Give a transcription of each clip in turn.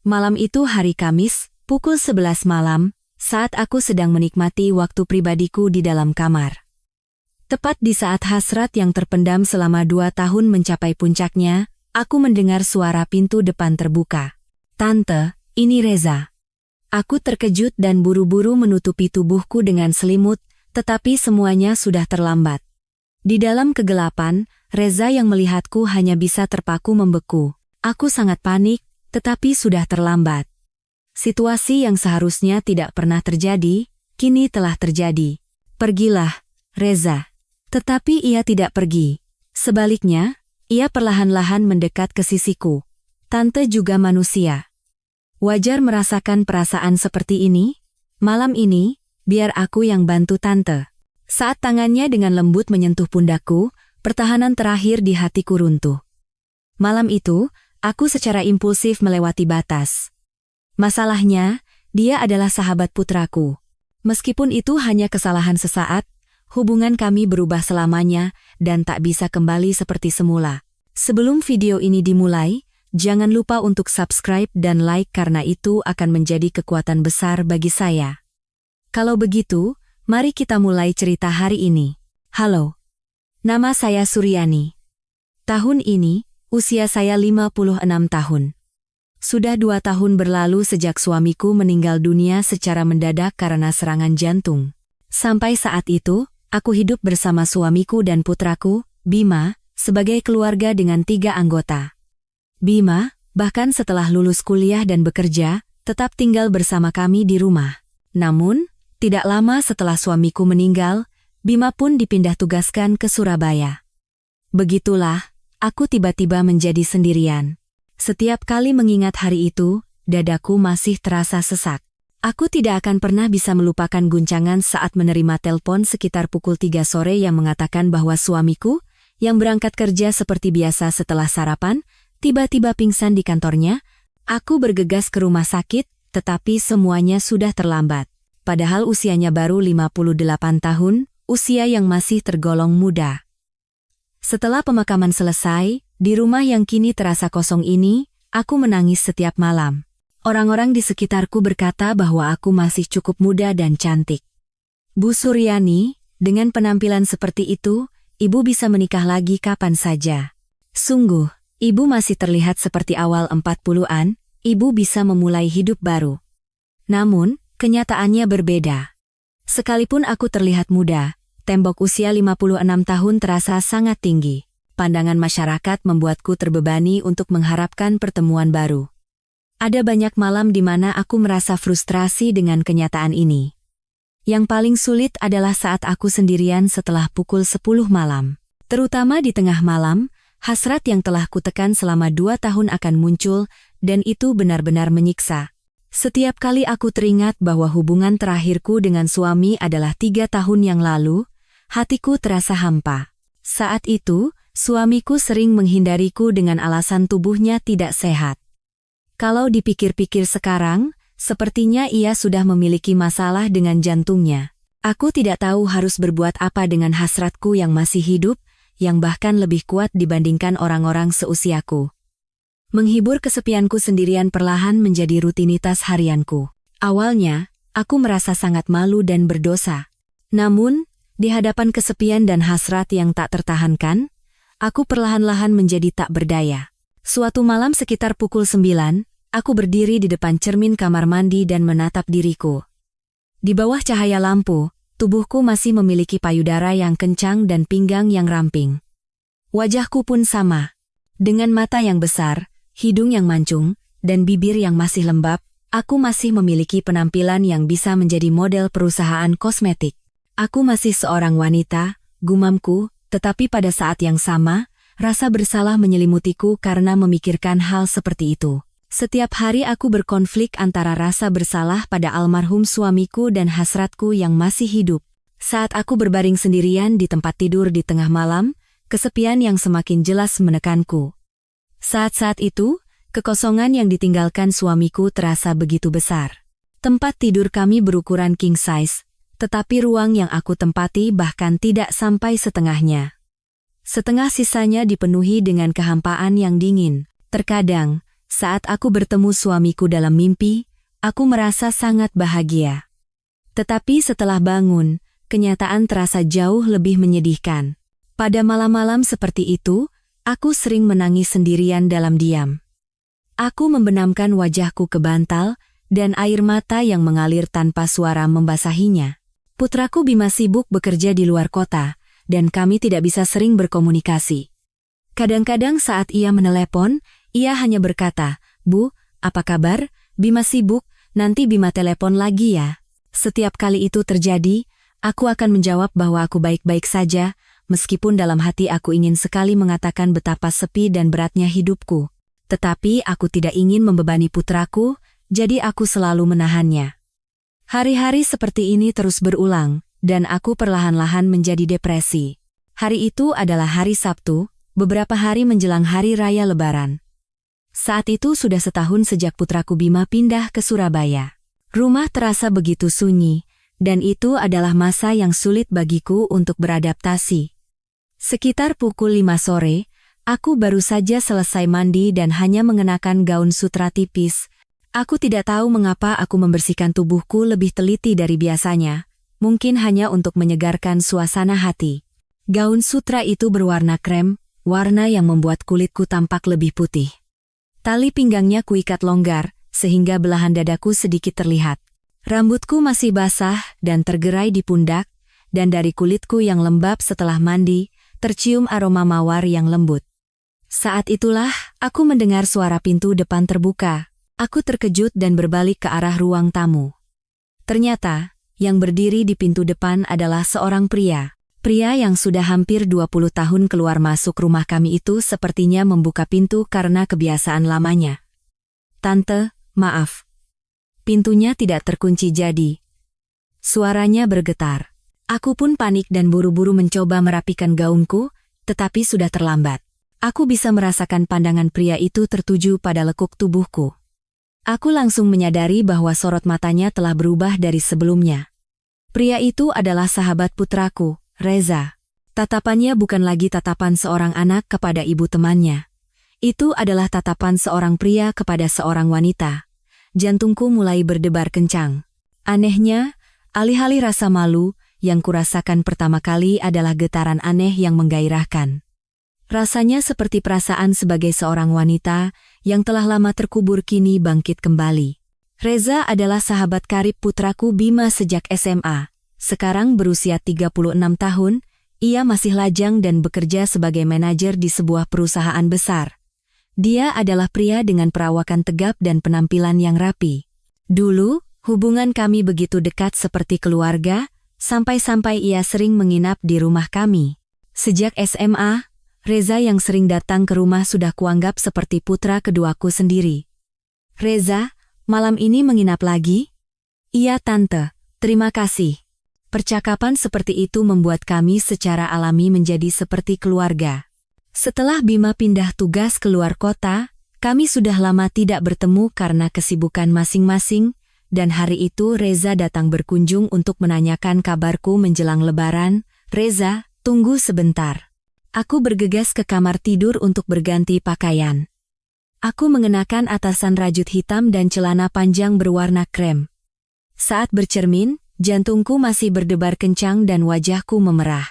Malam itu hari Kamis, pukul 11 malam, saat aku sedang menikmati waktu pribadiku di dalam kamar. Tepat di saat hasrat yang terpendam selama 2 tahun mencapai puncaknya, aku mendengar suara pintu depan terbuka. "Tante, ini Reza." Aku terkejut dan buru-buru menutupi tubuhku dengan selimut, tetapi semuanya sudah terlambat. Di dalam kegelapan, Reza yang melihatku hanya bisa terpaku membeku. Aku sangat panik, tetapi sudah terlambat. Situasi yang seharusnya tidak pernah terjadi, kini telah terjadi. "Pergilah, Reza." Tetapi ia tidak pergi. Sebaliknya, ia perlahan-lahan mendekat ke sisiku. "Tante juga manusia. Wajar merasakan perasaan seperti ini. Malam ini, biar aku yang bantu tante." Saat tangannya dengan lembut menyentuh pundakku, pertahanan terakhir di hatiku runtuh. Malam itu, aku secara impulsif melewati batas. Masalahnya, dia adalah sahabat putraku. Meskipun itu hanya kesalahan sesaat, hubungan kami berubah selamanya dan tak bisa kembali seperti semula. Sebelum video ini dimulai, jangan lupa untuk subscribe dan like karena itu akan menjadi kekuatan besar bagi saya. Kalau begitu, mari kita mulai cerita hari ini. Halo, nama saya Suryani. Tahun ini, usia saya 56 tahun. Sudah 2 tahun berlalu sejak suamiku meninggal dunia secara mendadak karena serangan jantung. Sampai saat itu, aku hidup bersama suamiku dan putraku, Bima, sebagai keluarga dengan 3 anggota. Bima, bahkan setelah lulus kuliah dan bekerja, tetap tinggal bersama kami di rumah. Namun, tidak lama setelah suamiku meninggal, Bima pun dipindah tugaskan ke Surabaya. Begitulah, aku tiba-tiba menjadi sendirian. Setiap kali mengingat hari itu, dadaku masih terasa sesak. Aku tidak akan pernah bisa melupakan guncangan saat menerima telepon sekitar pukul 3 sore yang mengatakan bahwa suamiku, yang berangkat kerja seperti biasa setelah sarapan, tiba-tiba pingsan di kantornya. Aku bergegas ke rumah sakit, tetapi semuanya sudah terlambat. Padahal usianya baru 58 tahun, usia yang masih tergolong muda. Setelah pemakaman selesai, di rumah yang kini terasa kosong ini, aku menangis setiap malam. Orang-orang di sekitarku berkata bahwa aku masih cukup muda dan cantik. "Bu Suryani, dengan penampilan seperti itu, ibu bisa menikah lagi kapan saja. Sungguh, ibu masih terlihat seperti awal 40-an, ibu bisa memulai hidup baru." Namun, kenyataannya berbeda. Sekalipun aku terlihat muda, tembok usia 56 tahun terasa sangat tinggi. Pandangan masyarakat membuatku terbebani untuk mengharapkan pertemuan baru. Ada banyak malam di mana aku merasa frustrasi dengan kenyataan ini. Yang paling sulit adalah saat aku sendirian setelah pukul 10 malam. Terutama di tengah malam, hasrat yang telah kutekan selama 2 tahun akan muncul, dan itu benar-benar menyiksa. Setiap kali aku teringat bahwa hubungan terakhirku dengan suami adalah 3 tahun yang lalu, hatiku terasa hampa. Saat itu, suamiku sering menghindariku dengan alasan tubuhnya tidak sehat. Kalau dipikir-pikir sekarang, sepertinya ia sudah memiliki masalah dengan jantungnya. Aku tidak tahu harus berbuat apa dengan hasratku yang masih hidup, yang bahkan lebih kuat dibandingkan orang-orang seusiaku. Menghibur kesepianku sendirian perlahan menjadi rutinitas harianku. Awalnya, aku merasa sangat malu dan berdosa. Namun, di hadapan kesepian dan hasrat yang tak tertahankan, aku perlahan-lahan menjadi tak berdaya. Suatu malam sekitar pukul 9, aku berdiri di depan cermin kamar mandi dan menatap diriku. Di bawah cahaya lampu, tubuhku masih memiliki payudara yang kencang dan pinggang yang ramping. Wajahku pun sama. Dengan mata yang besar, hidung yang mancung, dan bibir yang masih lembab, aku masih memiliki penampilan yang bisa menjadi model perusahaan kosmetik. Aku masih seorang wanita, gumamku, tetapi pada saat yang sama, rasa bersalah menyelimutiku karena memikirkan hal seperti itu. Setiap hari aku berkonflik antara rasa bersalah pada almarhum suamiku dan hasratku yang masih hidup. Saat aku berbaring sendirian di tempat tidur di tengah malam, kesepian yang semakin jelas menekanku. Saat-saat itu, kekosongan yang ditinggalkan suamiku terasa begitu besar. Tempat tidur kami berukuran king size, tetapi ruang yang aku tempati bahkan tidak sampai setengahnya. Setengah sisanya dipenuhi dengan kehampaan yang dingin. Terkadang, Saat aku bertemu suamiku dalam mimpi, aku merasa sangat bahagia. Tetapi setelah bangun, kenyataan terasa jauh lebih menyedihkan. Pada malam-malam seperti itu, aku sering menangis sendirian dalam diam. Aku membenamkan wajahku ke bantal, dan air mata yang mengalir tanpa suara membasahinya. Putraku Bima sibuk bekerja di luar kota, dan kami tidak bisa sering berkomunikasi. Kadang-kadang saat ia menelepon, ia hanya berkata, "Bu, apa kabar? Bima sibuk, nanti Bima telepon lagi ya." Setiap kali itu terjadi, aku akan menjawab bahwa aku baik-baik saja, meskipun dalam hati aku ingin sekali mengatakan betapa sepi dan beratnya hidupku. Tetapi aku tidak ingin membebani putraku, jadi aku selalu menahannya. Hari-hari seperti ini terus berulang, dan aku perlahan-lahan menjadi depresi. Hari itu adalah hari Sabtu, beberapa hari menjelang hari raya Lebaran. Saat itu sudah setahun sejak putraku Bima pindah ke Surabaya. Rumah terasa begitu sunyi, dan itu adalah masa yang sulit bagiku untuk beradaptasi. Sekitar pukul 5 sore, aku baru saja selesai mandi dan hanya mengenakan gaun sutra tipis. Aku tidak tahu mengapa aku membersihkan tubuhku lebih teliti dari biasanya, mungkin hanya untuk menyegarkan suasana hati. Gaun sutra itu berwarna krem, warna yang membuat kulitku tampak lebih putih. Tali pinggangnya kuikat longgar, sehingga belahan dadaku sedikit terlihat. Rambutku masih basah dan tergerai di pundak, dan dari kulitku yang lembab setelah mandi, tercium aroma mawar yang lembut. Saat itulah, aku mendengar suara pintu depan terbuka. Aku terkejut dan berbalik ke arah ruang tamu. Ternyata, yang berdiri di pintu depan adalah seorang pria. Pria yang sudah hampir 20 tahun keluar masuk rumah kami itu sepertinya membuka pintu karena kebiasaan lamanya. "Tante, maaf. Pintunya tidak terkunci jadi." Suaranya bergetar. Aku pun panik dan buru-buru mencoba merapikan gaunku, tetapi sudah terlambat. Aku bisa merasakan pandangan pria itu tertuju pada lekuk tubuhku. Aku langsung menyadari bahwa sorot matanya telah berubah dari sebelumnya. Pria itu adalah sahabat putraku, Reza. Tatapannya bukan lagi tatapan seorang anak kepada ibu temannya. Itu adalah tatapan seorang pria kepada seorang wanita. Jantungku mulai berdebar kencang. Anehnya, alih-alih rasa malu, yang kurasakan pertama kali adalah getaran aneh yang menggairahkan. Rasanya seperti perasaan sebagai seorang wanita yang telah lama terkubur kini bangkit kembali. Reza adalah sahabat karib putraku Bima sejak SMA. Sekarang berusia 36 tahun, ia masih lajang dan bekerja sebagai manajer di sebuah perusahaan besar. Dia adalah pria dengan perawakan tegap dan penampilan yang rapi. Dulu, hubungan kami begitu dekat seperti keluarga, sampai-sampai ia sering menginap di rumah kami. Sejak SMA, Reza yang sering datang ke rumah sudah kuanggap seperti putra keduaku sendiri. "Reza, malam ini menginap lagi?" "Iya tante, terima kasih." Percakapan seperti itu membuat kami secara alami menjadi seperti keluarga. Setelah Bima pindah tugas ke luar kota, kami sudah lama tidak bertemu karena kesibukan masing-masing, dan hari itu Reza datang berkunjung untuk menanyakan kabarku menjelang Lebaran. "Reza, tunggu sebentar." Aku bergegas ke kamar tidur untuk berganti pakaian. Aku mengenakan atasan rajut hitam dan celana panjang berwarna krem. Saat bercermin, jantungku masih berdebar kencang dan wajahku memerah.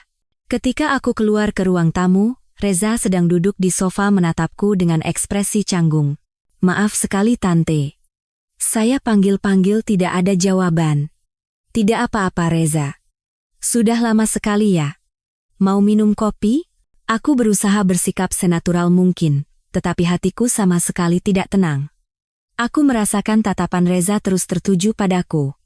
Ketika aku keluar ke ruang tamu, Reza sedang duduk di sofa menatapku dengan ekspresi canggung. "Maaf sekali tante. Saya panggil-panggil tidak ada jawaban." "Tidak apa-apa Reza. Sudah lama sekali ya. Mau minum kopi?" Aku berusaha bersikap senatural mungkin, tetapi hatiku sama sekali tidak tenang. Aku merasakan tatapan Reza terus tertuju padaku.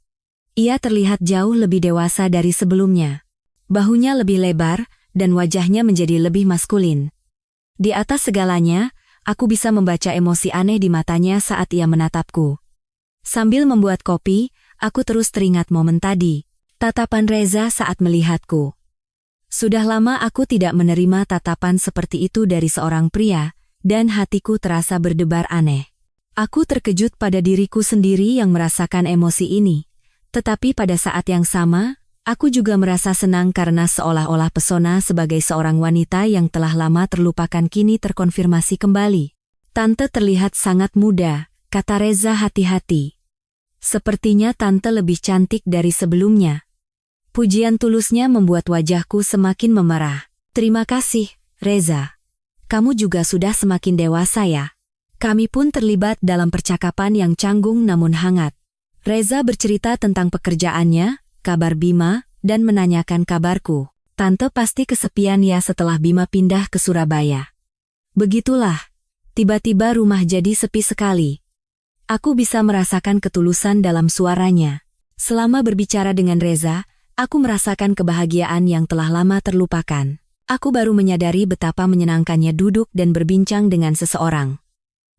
Ia terlihat jauh lebih dewasa dari sebelumnya. Bahunya lebih lebar, dan wajahnya menjadi lebih maskulin. Di atas segalanya, aku bisa membaca emosi aneh di matanya saat ia menatapku. Sambil membuat kopi, aku terus teringat momen tadi, tatapan Reza saat melihatku. Sudah lama aku tidak menerima tatapan seperti itu dari seorang pria, dan hatiku terasa berdebar aneh. Aku terkejut pada diriku sendiri yang merasakan emosi ini. Tetapi pada saat yang sama, aku juga merasa senang karena seolah-olah pesona sebagai seorang wanita yang telah lama terlupakan kini terkonfirmasi kembali. Tante terlihat sangat muda, kata Reza hati-hati. Sepertinya tante lebih cantik dari sebelumnya. Pujian tulusnya membuat wajahku semakin memerah. Terima kasih, Reza. Kamu juga sudah semakin dewasa ya. Kami pun terlibat dalam percakapan yang canggung namun hangat. Reza bercerita tentang pekerjaannya, kabar Bima, dan menanyakan kabarku. Tante pasti kesepian ya setelah Bima pindah ke Surabaya. Begitulah. Tiba-tiba rumah jadi sepi sekali. Aku bisa merasakan ketulusan dalam suaranya. Selama berbicara dengan Reza, aku merasakan kebahagiaan yang telah lama terlupakan. Aku baru menyadari betapa menyenangkannya duduk dan berbincang dengan seseorang.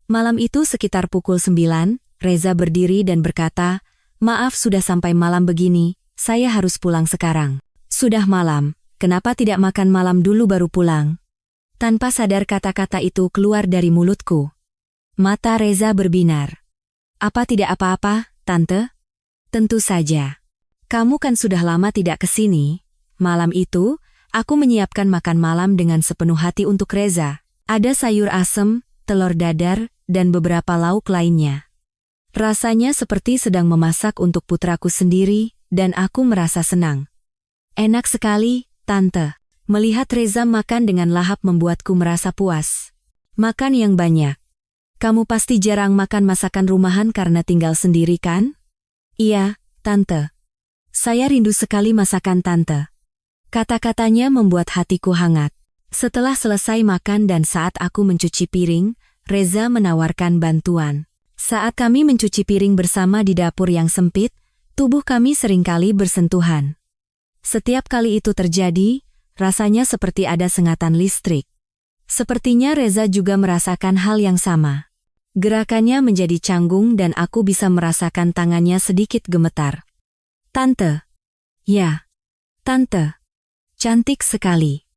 Malam itu sekitar pukul 9, Reza berdiri dan berkata, "Maaf sudah sampai malam begini, saya harus pulang sekarang." "Sudah malam, kenapa tidak makan malam dulu baru pulang?" Tanpa sadar kata-kata itu keluar dari mulutku. Mata Reza berbinar. "Apa tidak apa-apa, Tante?" "Tentu saja. Kamu kan sudah lama tidak ke sini." Malam itu, aku menyiapkan makan malam dengan sepenuh hati untuk Reza. Ada sayur asem, telur dadar, dan beberapa lauk lainnya. Rasanya seperti sedang memasak untuk putraku sendiri, dan aku merasa senang. "Enak sekali, Tante." Melihat Reza makan dengan lahap membuatku merasa puas. "Makan yang banyak. Kamu pasti jarang makan masakan rumahan karena tinggal sendiri kan?" "Iya, Tante. Saya rindu sekali masakan Tante." Kata-katanya membuat hatiku hangat. Setelah selesai makan dan saat aku mencuci piring, Reza menawarkan bantuan. Saat kami mencuci piring bersama di dapur yang sempit, tubuh kami seringkali bersentuhan. Setiap kali itu terjadi, rasanya seperti ada sengatan listrik. Sepertinya Reza juga merasakan hal yang sama. Gerakannya menjadi canggung dan aku bisa merasakan tangannya sedikit gemetar. "Tante." "Ya, Tante. Cantik sekali."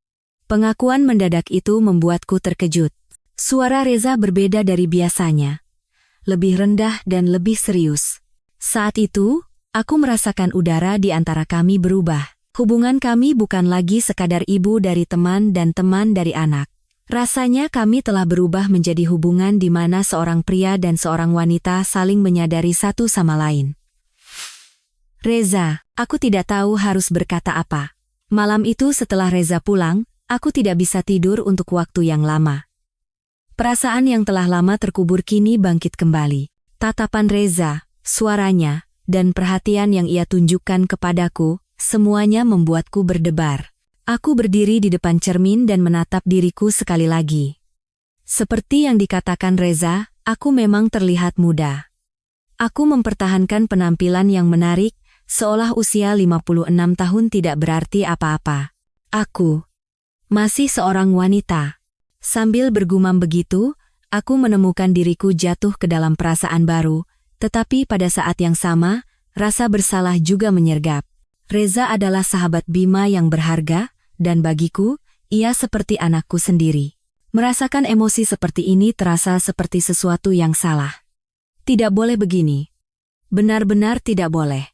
Pengakuan mendadak itu membuatku terkejut. Suara Reza berbeda dari biasanya. Lebih rendah dan lebih serius. Saat itu, aku merasakan udara di antara kami berubah. Hubungan kami bukan lagi sekadar ibu dari teman dan teman dari anak. Rasanya kami telah berubah menjadi hubungan di mana seorang pria dan seorang wanita saling menyadari satu sama lain. "Reza, aku tidak tahu harus berkata apa." Malam itu setelah Reza pulang, aku tidak bisa tidur untuk waktu yang lama. Perasaan yang telah lama terkubur kini bangkit kembali. Tatapan Reza, suaranya, dan perhatian yang ia tunjukkan kepadaku, semuanya membuatku berdebar. Aku berdiri di depan cermin dan menatap diriku sekali lagi. Seperti yang dikatakan Reza, aku memang terlihat muda. Aku mempertahankan penampilan yang menarik, seolah usia 56 tahun tidak berarti apa-apa. Aku masih seorang wanita. Sambil bergumam begitu, aku menemukan diriku jatuh ke dalam perasaan baru, tetapi pada saat yang sama, rasa bersalah juga menyergap. Reza adalah sahabat Bima yang berharga, dan bagiku, ia seperti anakku sendiri. Merasakan emosi seperti ini terasa seperti sesuatu yang salah. Tidak boleh begini. Benar-benar tidak boleh.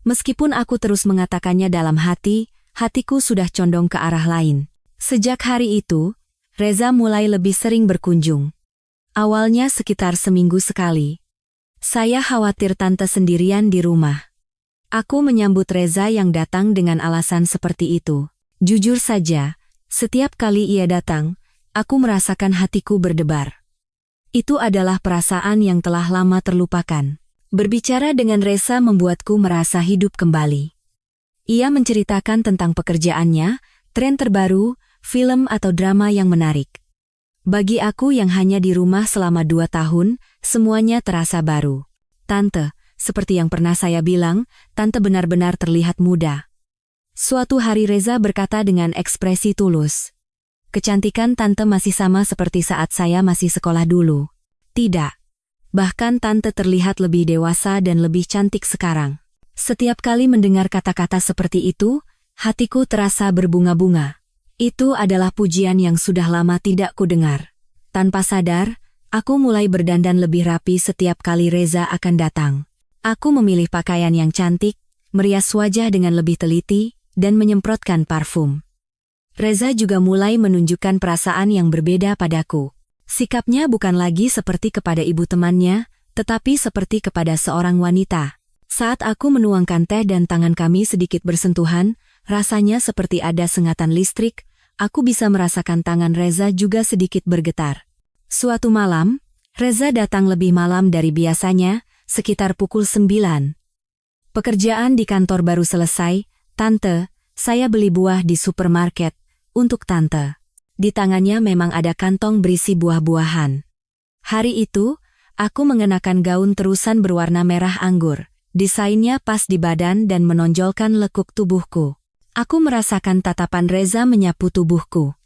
Meskipun aku terus mengatakannya dalam hati, hatiku sudah condong ke arah lain. Sejak hari itu, Reza mulai lebih sering berkunjung. Awalnya sekitar seminggu sekali. Saya khawatir Tante sendirian di rumah. Aku menyambut Reza yang datang dengan alasan seperti itu. Jujur saja, setiap kali ia datang, aku merasakan hatiku berdebar. Itu adalah perasaan yang telah lama terlupakan. Berbicara dengan Reza membuatku merasa hidup kembali. Ia menceritakan tentang pekerjaannya, tren terbaru, film atau drama yang menarik. Bagi aku yang hanya di rumah selama 2 tahun, semuanya terasa baru. "Tante, seperti yang pernah saya bilang, Tante benar-benar terlihat muda." Suatu hari Reza berkata dengan ekspresi tulus. "Kecantikan Tante masih sama seperti saat saya masih sekolah dulu." "Tidak. Bahkan Tante terlihat lebih dewasa dan lebih cantik sekarang." Setiap kali mendengar kata-kata seperti itu, hatiku terasa berbunga-bunga. Itu adalah pujian yang sudah lama tidak kudengar. Tanpa sadar, aku mulai berdandan lebih rapi setiap kali Reza akan datang. Aku memilih pakaian yang cantik, merias wajah dengan lebih teliti, dan menyemprotkan parfum. Reza juga mulai menunjukkan perasaan yang berbeda padaku. Sikapnya bukan lagi seperti kepada ibu temannya, tetapi seperti kepada seorang wanita. Saat aku menuangkan teh dan tangan kami sedikit bersentuhan, rasanya seperti ada sengatan listrik, aku bisa merasakan tangan Reza juga sedikit bergetar. Suatu malam, Reza datang lebih malam dari biasanya, sekitar pukul 9. Pekerjaan di kantor baru selesai, Tante, saya beli buah di supermarket, untuk Tante. Di tangannya memang ada kantong berisi buah-buahan. Hari itu, aku mengenakan gaun terusan berwarna merah anggur. Desainnya pas di badan dan menonjolkan lekuk tubuhku. Aku merasakan tatapan Reza menyapu tubuhku.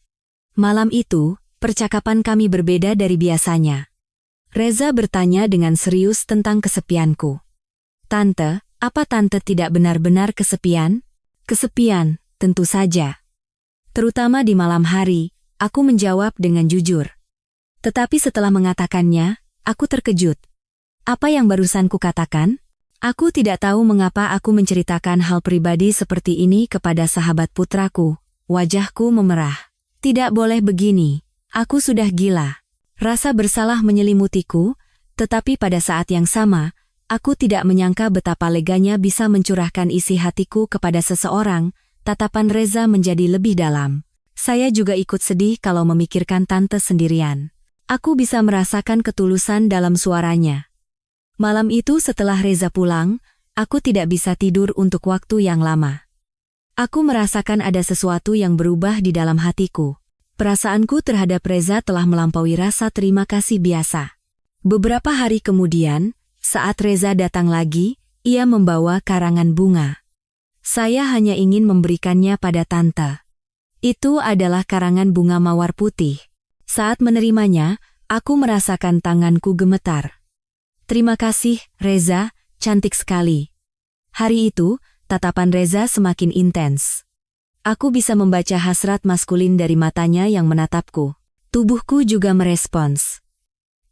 Malam itu, percakapan kami berbeda dari biasanya. Reza bertanya dengan serius tentang kesepianku. Tante, apa Tante tidak benar-benar kesepian? Kesepian, tentu saja. Terutama di malam hari, aku menjawab dengan jujur. Tetapi setelah mengatakannya, aku terkejut. Apa yang barusan kukatakan? Aku tidak tahu mengapa aku menceritakan hal pribadi seperti ini kepada sahabat putraku. Wajahku memerah. Tidak boleh begini. Aku sudah gila. Rasa bersalah menyelimutiku, tetapi pada saat yang sama, aku tidak menyangka betapa leganya bisa mencurahkan isi hatiku kepada seseorang. Tatapan Reza menjadi lebih dalam. Saya juga ikut sedih kalau memikirkan Tante sendirian. Aku bisa merasakan ketulusan dalam suaranya. Malam itu setelah Reza pulang, aku tidak bisa tidur untuk waktu yang lama. Aku merasakan ada sesuatu yang berubah di dalam hatiku. Perasaanku terhadap Reza telah melampaui rasa terima kasih biasa. Beberapa hari kemudian, saat Reza datang lagi, ia membawa karangan bunga. Saya hanya ingin memberikannya pada Tante. Itu adalah karangan bunga mawar putih. Saat menerimanya, aku merasakan tanganku gemetar. Terima kasih, Reza, cantik sekali. Hari itu, tatapan Reza semakin intens. Aku bisa membaca hasrat maskulin dari matanya yang menatapku. Tubuhku juga merespons.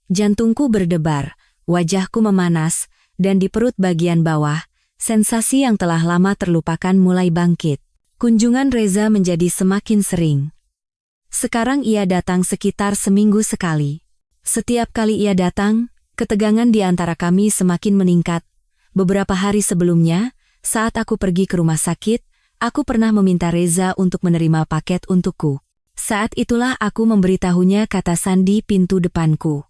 Jantungku berdebar, wajahku memanas, dan di perut bagian bawah, sensasi yang telah lama terlupakan mulai bangkit. Kunjungan Reza menjadi semakin sering. Sekarang ia datang sekitar seminggu sekali. Setiap kali ia datang, ketegangan di antara kami semakin meningkat. Beberapa hari sebelumnya, saat aku pergi ke rumah sakit, aku pernah meminta Reza untuk menerima paket untukku. Saat itulah aku memberitahunya kata Sandi pintu depanku.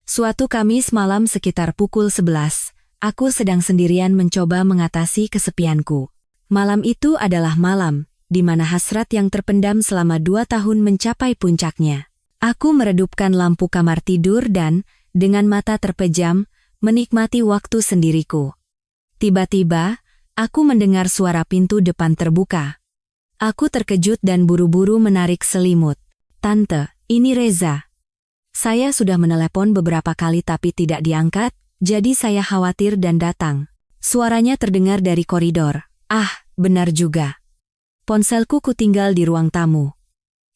Suatu Kamis malam sekitar pukul 11, aku sedang sendirian mencoba mengatasi kesepianku. Malam itu adalah malam, di mana hasrat yang terpendam selama 2 tahun mencapai puncaknya. Aku meredupkan lampu kamar tidur dan, dengan mata terpejam, menikmati waktu sendiriku. Tiba-tiba, aku mendengar suara pintu depan terbuka. Aku terkejut dan buru-buru menarik selimut. Tante, ini Reza. Saya sudah menelepon beberapa kali tapi tidak diangkat, jadi saya khawatir dan datang. Suaranya terdengar dari koridor. Ah, benar juga. Ponselku kutinggal di ruang tamu.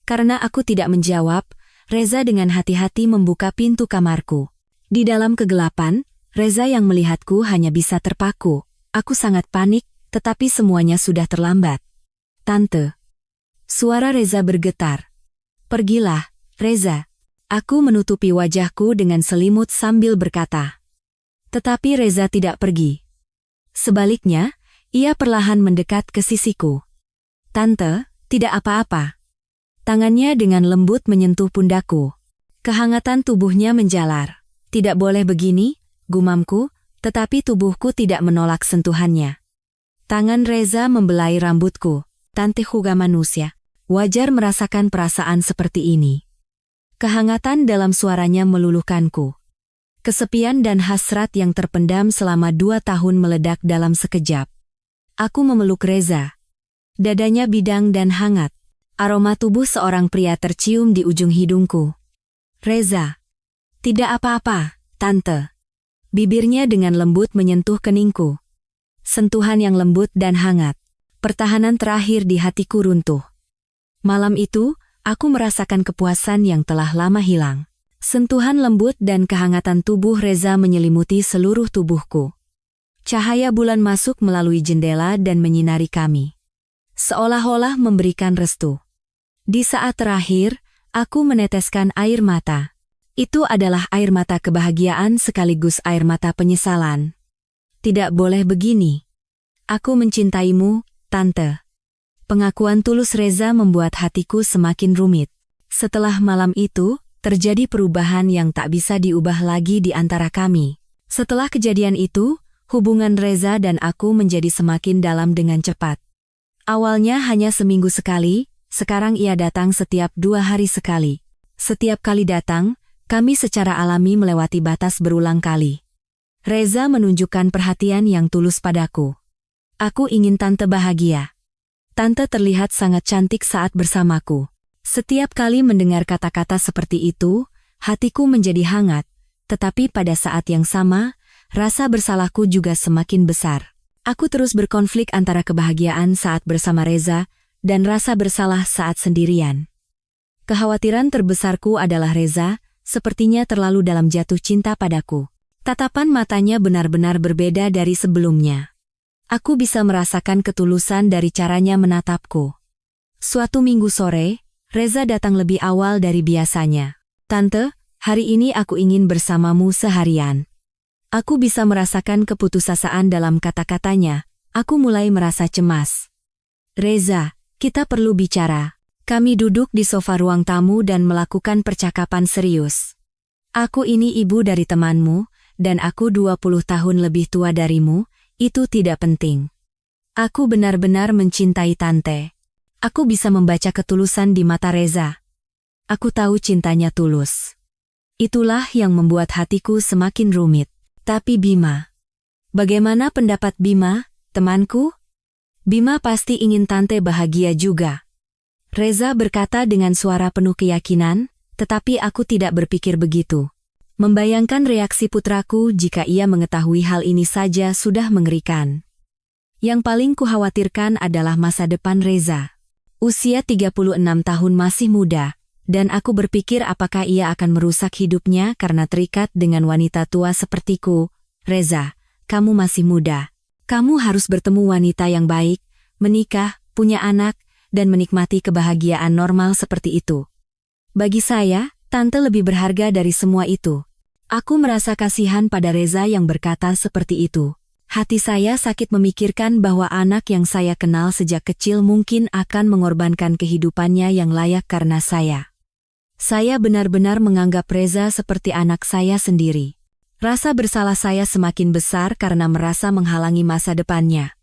Karena aku tidak menjawab, Reza dengan hati-hati membuka pintu kamarku. Di dalam kegelapan, Reza yang melihatku hanya bisa terpaku. Aku sangat panik, tetapi semuanya sudah terlambat. Tante. Suara Reza bergetar. Pergilah, Reza. Aku menutupi wajahku dengan selimut sambil berkata. Tetapi Reza tidak pergi. Sebaliknya, ia perlahan mendekat ke sisiku. Tante, tidak apa-apa. Tangannya dengan lembut menyentuh pundakku. Kehangatan tubuhnya menjalar. Tidak boleh begini, gumamku, tetapi tubuhku tidak menolak sentuhannya. Tangan Reza membelai rambutku. Tante juga manusia. Wajar merasakan perasaan seperti ini. Kehangatan dalam suaranya meluluhkanku. Kesepian dan hasrat yang terpendam selama 2 tahun meledak dalam sekejap. Aku memeluk Reza. Dadanya bidang dan hangat. Aroma tubuh seorang pria tercium di ujung hidungku. Reza. Tidak apa-apa, Tante. Bibirnya dengan lembut menyentuh keningku. Sentuhan yang lembut dan hangat. Pertahanan terakhir di hatiku runtuh. Malam itu, aku merasakan kepuasan yang telah lama hilang. Sentuhan lembut dan kehangatan tubuh Reza menyelimuti seluruh tubuhku. Cahaya bulan masuk melalui jendela dan menyinari kami. Seolah-olah memberikan restu. Di saat terakhir, aku meneteskan air mata. Itu adalah air mata kebahagiaan sekaligus air mata penyesalan. Tidak boleh begini. Aku mencintaimu, Tante. Pengakuan tulus Reza membuat hatiku semakin rumit. Setelah malam itu, terjadi perubahan yang tak bisa diubah lagi di antara kami. Setelah kejadian itu, hubungan Reza dan aku menjadi semakin dalam dengan cepat. Awalnya hanya seminggu sekali, sekarang ia datang setiap 2 hari sekali. Setiap kali datang, kami secara alami melewati batas berulang kali. Reza menunjukkan perhatian yang tulus padaku. Aku ingin Tante bahagia. Tante terlihat sangat cantik saat bersamaku. Setiap kali mendengar kata-kata seperti itu, hatiku menjadi hangat, tetapi pada saat yang sama, rasa bersalahku juga semakin besar. Aku terus berkonflik antara kebahagiaan saat bersama Reza dan rasa bersalah saat sendirian. Kekhawatiran terbesarku adalah Reza, sepertinya terlalu dalam jatuh cinta padaku. Tatapan matanya benar-benar berbeda dari sebelumnya. Aku bisa merasakan ketulusan dari caranya menatapku. Suatu minggu sore, Reza datang lebih awal dari biasanya. Tante, hari ini aku ingin bersamamu seharian. Aku bisa merasakan keputusasaan dalam kata-katanya. Aku mulai merasa cemas. Reza, kita perlu bicara. Kami duduk di sofa ruang tamu dan melakukan percakapan serius. Aku ini ibu dari temanmu, dan aku 20 tahun lebih tua darimu, itu tidak penting. Aku benar-benar mencintai Tante. Aku bisa membaca ketulusan di mata Reza. Aku tahu cintanya tulus. Itulah yang membuat hatiku semakin rumit. Tapi Bima. Bagaimana pendapat Bima, temanku? Bima pasti ingin Tante bahagia juga. Reza berkata dengan suara penuh keyakinan, tetapi aku tidak berpikir begitu. Membayangkan reaksi putraku jika ia mengetahui hal ini saja sudah mengerikan. Yang paling kukhawatirkan adalah masa depan Reza. Usia 36 tahun masih muda, dan aku berpikir apakah ia akan merusak hidupnya karena terikat dengan wanita tua sepertiku. Reza, kamu masih muda. Kamu harus bertemu wanita yang baik, menikah, punya anak, dan menikmati kebahagiaan normal seperti itu. Bagi saya, Tante lebih berharga dari semua itu. Aku merasa kasihan pada Reza yang berkata seperti itu. Hati saya sakit memikirkan bahwa anak yang saya kenal sejak kecil mungkin akan mengorbankan kehidupannya yang layak karena saya. Saya benar-benar menganggap Reza seperti anak saya sendiri. Rasa bersalah saya semakin besar karena merasa menghalangi masa depannya.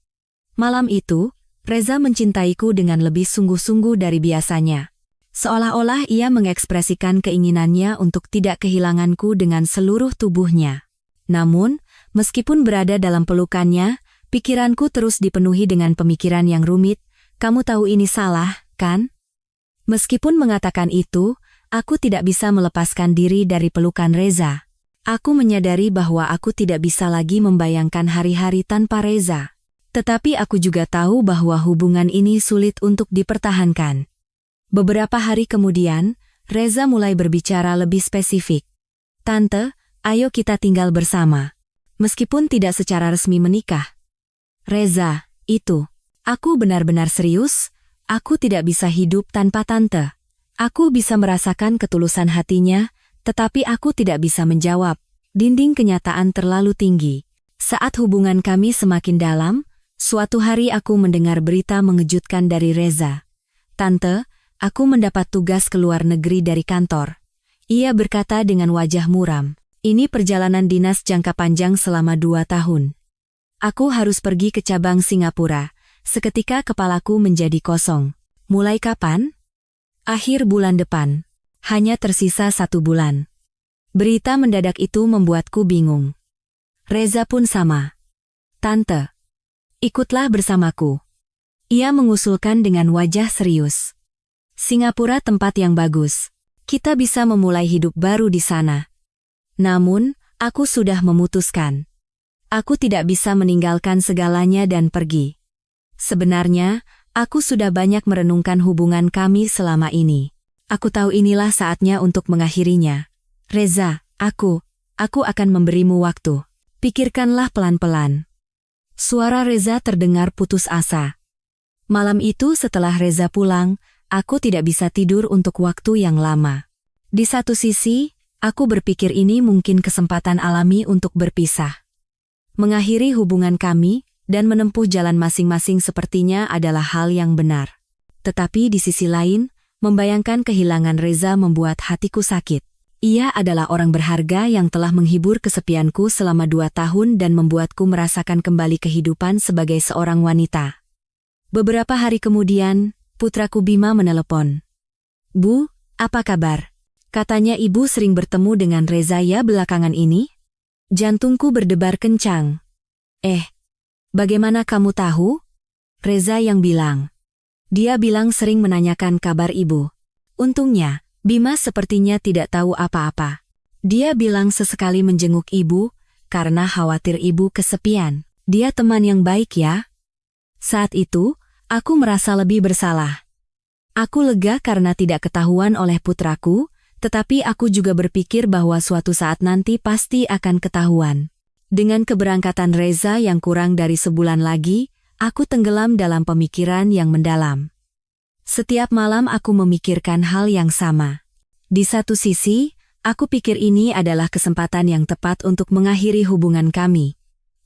Malam itu, Reza mencintaiku dengan lebih sungguh-sungguh dari biasanya. Seolah-olah ia mengekspresikan keinginannya untuk tidak kehilanganku dengan seluruh tubuhnya. Namun, meskipun berada dalam pelukannya, pikiranku terus dipenuhi dengan pemikiran yang rumit. Kamu tahu ini salah, kan? Meskipun mengatakan itu, aku tidak bisa melepaskan diri dari pelukan Reza. Aku menyadari bahwa aku tidak bisa lagi membayangkan hari-hari tanpa Reza. Tetapi aku juga tahu bahwa hubungan ini sulit untuk dipertahankan. Beberapa hari kemudian, Reza mulai berbicara lebih spesifik. Tante, ayo kita tinggal bersama. Meskipun tidak secara resmi menikah. Reza, aku benar-benar serius, aku tidak bisa hidup tanpa Tante. Aku bisa merasakan ketulusan hatinya, tetapi aku tidak bisa menjawab. Dinding kenyataan terlalu tinggi. Saat hubungan kami semakin dalam, suatu hari aku mendengar berita mengejutkan dari Reza. Tante, aku mendapat tugas ke luar negeri dari kantor. Ia berkata dengan wajah muram. Ini perjalanan dinas jangka panjang selama 2 tahun. Aku harus pergi ke cabang Singapura. Seketika kepalaku menjadi kosong. Mulai kapan? Akhir bulan depan. Hanya tersisa 1 bulan. Berita mendadak itu membuatku bingung. Reza pun sama. Tante, ikutlah bersamaku. Ia mengusulkan dengan wajah serius. Singapura tempat yang bagus. Kita bisa memulai hidup baru di sana. Namun, aku sudah memutuskan. Aku tidak bisa meninggalkan segalanya dan pergi. Sebenarnya, aku sudah banyak merenungkan hubungan kami selama ini. Aku tahu inilah saatnya untuk mengakhirinya. Reza, aku akan memberimu waktu. Pikirkanlah pelan-pelan. Suara Reza terdengar putus asa. Malam itu setelah Reza pulang, aku tidak bisa tidur untuk waktu yang lama. Di satu sisi, Aku berpikir ini mungkin kesempatan alami untuk berpisah. Mengakhiri hubungan kami dan menempuh jalan masing-masing sepertinya adalah hal yang benar. Tetapi di sisi lain, membayangkan kehilangan Reza membuat hatiku sakit. Ia adalah orang berharga yang telah menghibur kesepianku selama 2 tahun dan membuatku merasakan kembali kehidupan sebagai seorang wanita. Beberapa hari kemudian, putraku Bima menelepon. "Bu, apa kabar?" Katanya ibu sering bertemu dengan Reza ya belakangan ini? Jantungku berdebar kencang. Bagaimana kamu tahu?" Reza yang bilang. Dia bilang sering menanyakan kabar ibu. Untungnya, Bima sepertinya tidak tahu apa-apa. Dia bilang sesekali menjenguk ibu, karena khawatir ibu kesepian. Dia teman yang baik ya. Saat itu, aku merasa lebih bersalah. Aku lega karena tidak ketahuan oleh putraku, tetapi aku juga berpikir bahwa suatu saat nanti pasti akan ketahuan. Dengan keberangkatan Reza yang kurang dari sebulan lagi, aku tenggelam dalam pemikiran yang mendalam. Setiap malam aku memikirkan hal yang sama. Di satu sisi, aku pikir ini adalah kesempatan yang tepat untuk mengakhiri hubungan kami.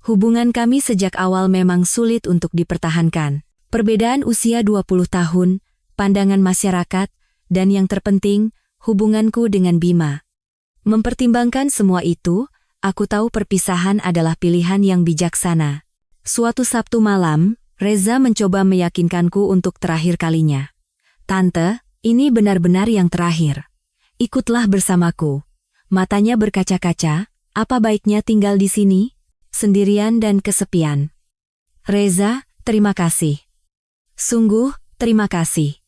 Hubungan kami sejak awal memang sulit untuk dipertahankan. Perbedaan usia 20 tahun, pandangan masyarakat, dan yang terpenting, hubunganku dengan Bima. Mempertimbangkan semua itu, aku tahu perpisahan adalah pilihan yang bijaksana. Suatu Sabtu malam, Reza mencoba meyakinkanku untuk terakhir kalinya. "Tante, ini benar-benar yang terakhir. Ikutlah bersamaku." Matanya berkaca-kaca, "Apa baiknya tinggal di sini, sendirian dan kesepian?" "Reza, terima kasih. Sungguh, terima kasih."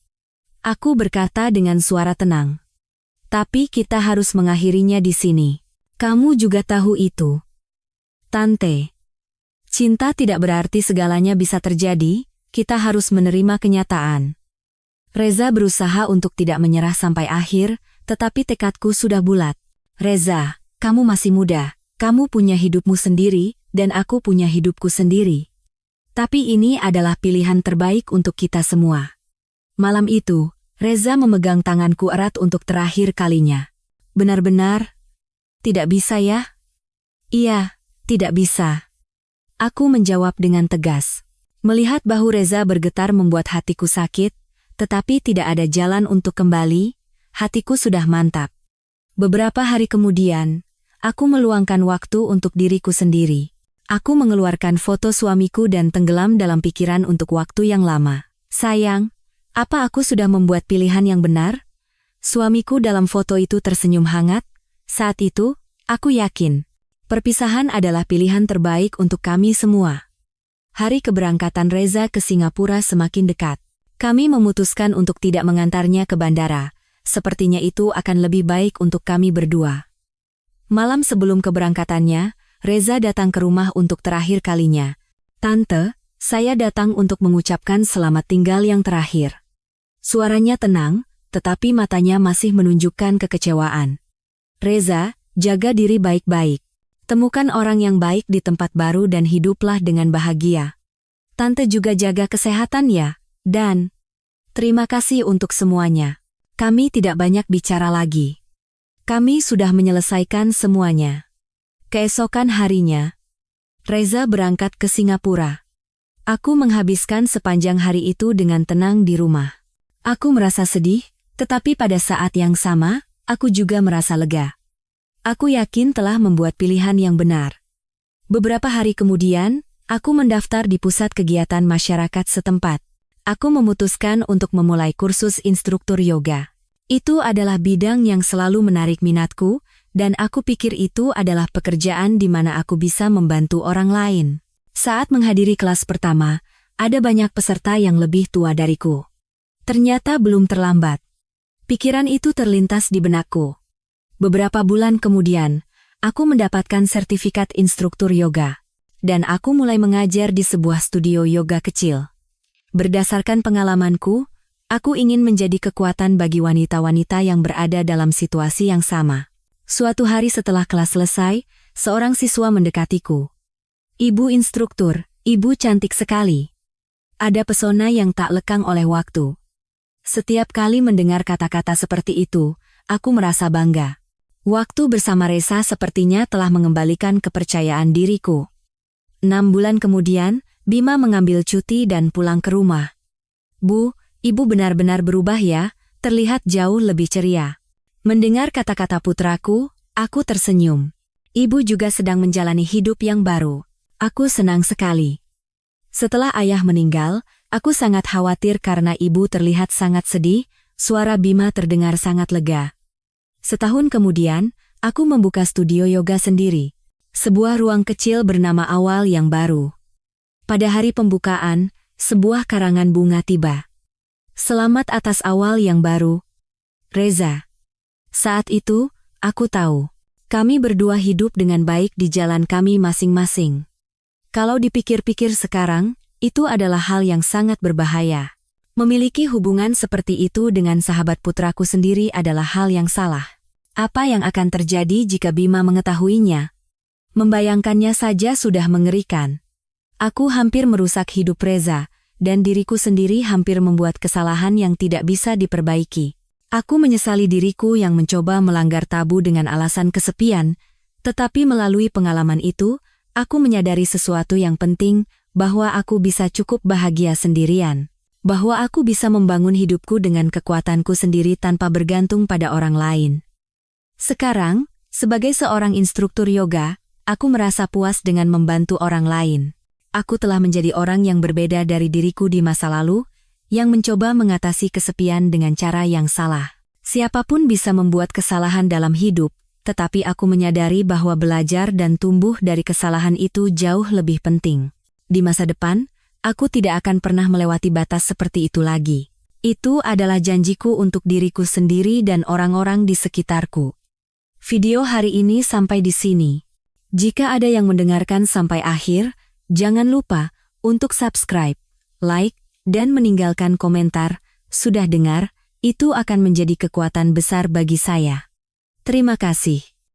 Aku berkata dengan suara tenang. "Tapi kita harus mengakhirinya di sini. Kamu juga tahu itu." "Tante, cinta tidak berarti segalanya bisa terjadi, kita harus menerima kenyataan." Reza berusaha untuk tidak menyerah sampai akhir, tetapi tekadku sudah bulat. "Reza, kamu masih muda, kamu punya hidupmu sendiri, dan aku punya hidupku sendiri. Tapi ini adalah pilihan terbaik untuk kita semua." Malam itu, Reza memegang tanganku erat untuk terakhir kalinya. "Benar-benar? Tidak bisa ya?" "Iya, tidak bisa." Aku menjawab dengan tegas. Melihat bahu Reza bergetar membuat hatiku sakit, tetapi tidak ada jalan untuk kembali, hatiku sudah mantap. Beberapa hari kemudian, aku meluangkan waktu untuk diriku sendiri. Aku mengeluarkan foto suamiku dan tenggelam dalam pikiran untuk waktu yang lama. "Sayang, apa aku sudah membuat pilihan yang benar?" Suamiku dalam foto itu tersenyum hangat. Saat itu, aku yakin, perpisahan adalah pilihan terbaik untuk kami semua. Hari keberangkatan Reza ke Singapura semakin dekat. Kami memutuskan untuk tidak mengantarnya ke bandara. Sepertinya itu akan lebih baik untuk kami berdua. Malam sebelum keberangkatannya, Reza datang ke rumah untuk terakhir kalinya. "Tante, saya datang untuk mengucapkan selamat tinggal yang terakhir." Suaranya tenang, tetapi matanya masih menunjukkan kekecewaan. "Reza, jaga diri baik-baik. Temukan orang yang baik di tempat baru dan hiduplah dengan bahagia. Tante juga jaga kesehatan ya, dan terima kasih untuk semuanya. Kami tidak banyak bicara lagi. Kami sudah menyelesaikan semuanya." Keesokan harinya, Reza berangkat ke Singapura. Aku menghabiskan sepanjang hari itu dengan tenang di rumah. Aku merasa sedih, tetapi pada saat yang sama, aku juga merasa lega. Aku yakin telah membuat pilihan yang benar. Beberapa hari kemudian, aku mendaftar di pusat kegiatan masyarakat setempat. Aku memutuskan untuk memulai kursus instruktur yoga. Itu adalah bidang yang selalu menarik minatku, dan aku pikir itu adalah pekerjaan di mana aku bisa membantu orang lain. Saat menghadiri kelas pertama, ada banyak peserta yang lebih tua dariku. Ternyata belum terlambat. Pikiran itu terlintas di benakku. Beberapa bulan kemudian, aku mendapatkan sertifikat instruktur yoga, dan aku mulai mengajar di sebuah studio yoga kecil. Berdasarkan pengalamanku, aku ingin menjadi kekuatan bagi wanita-wanita yang berada dalam situasi yang sama. Suatu hari setelah kelas selesai, seorang siswa mendekatiku. "Ibu instruktur, ibu cantik sekali." Ada pesona yang tak lekang oleh waktu. Setiap kali mendengar kata-kata seperti itu, aku merasa bangga. Waktu bersama Reza sepertinya telah mengembalikan kepercayaan diriku. 6 bulan kemudian, Bima mengambil cuti dan pulang ke rumah. Bu, ibu benar-benar berubah ya, terlihat jauh lebih ceria. Mendengar kata-kata putraku, aku tersenyum. Ibu juga sedang menjalani hidup yang baru. Aku senang sekali. Setelah ayah meninggal, aku sangat khawatir karena ibu terlihat sangat sedih, suara Bima terdengar sangat lega. Setahun kemudian, aku membuka studio yoga sendiri. Sebuah ruang kecil bernama Awal yang Baru. Pada hari pembukaan, sebuah karangan bunga tiba. Selamat atas awal yang baru, Reza. Saat itu, aku tahu, kami berdua hidup dengan baik di jalan kami masing-masing. Kalau dipikir-pikir sekarang, itu adalah hal yang sangat berbahaya. Memiliki hubungan seperti itu dengan sahabat putraku sendiri adalah hal yang salah. Apa yang akan terjadi jika Bima mengetahuinya? Membayangkannya saja sudah mengerikan. Aku hampir merusak hidup Reza, dan diriku sendiri hampir membuat kesalahan yang tidak bisa diperbaiki. Aku menyesali diriku yang mencoba melanggar tabu dengan alasan kesepian, tetapi melalui pengalaman itu, aku menyadari sesuatu yang penting, bahwa aku bisa cukup bahagia sendirian. Bahwa aku bisa membangun hidupku dengan kekuatanku sendiri tanpa bergantung pada orang lain. Sekarang, sebagai seorang instruktur yoga, aku merasa puas dengan membantu orang lain. Aku telah menjadi orang yang berbeda dari diriku di masa lalu, yang mencoba mengatasi kesepian dengan cara yang salah. Siapapun bisa membuat kesalahan dalam hidup, tetapi aku menyadari bahwa belajar dan tumbuh dari kesalahan itu jauh lebih penting. Di masa depan, aku tidak akan pernah melewati batas seperti itu lagi. Itu adalah janjiku untuk diriku sendiri dan orang-orang di sekitarku. Video hari ini sampai di sini. Jika ada yang mendengarkan sampai akhir, jangan lupa untuk subscribe, like, dan meninggalkan komentar. Sudah dengar, itu akan menjadi kekuatan besar bagi saya. Terima kasih.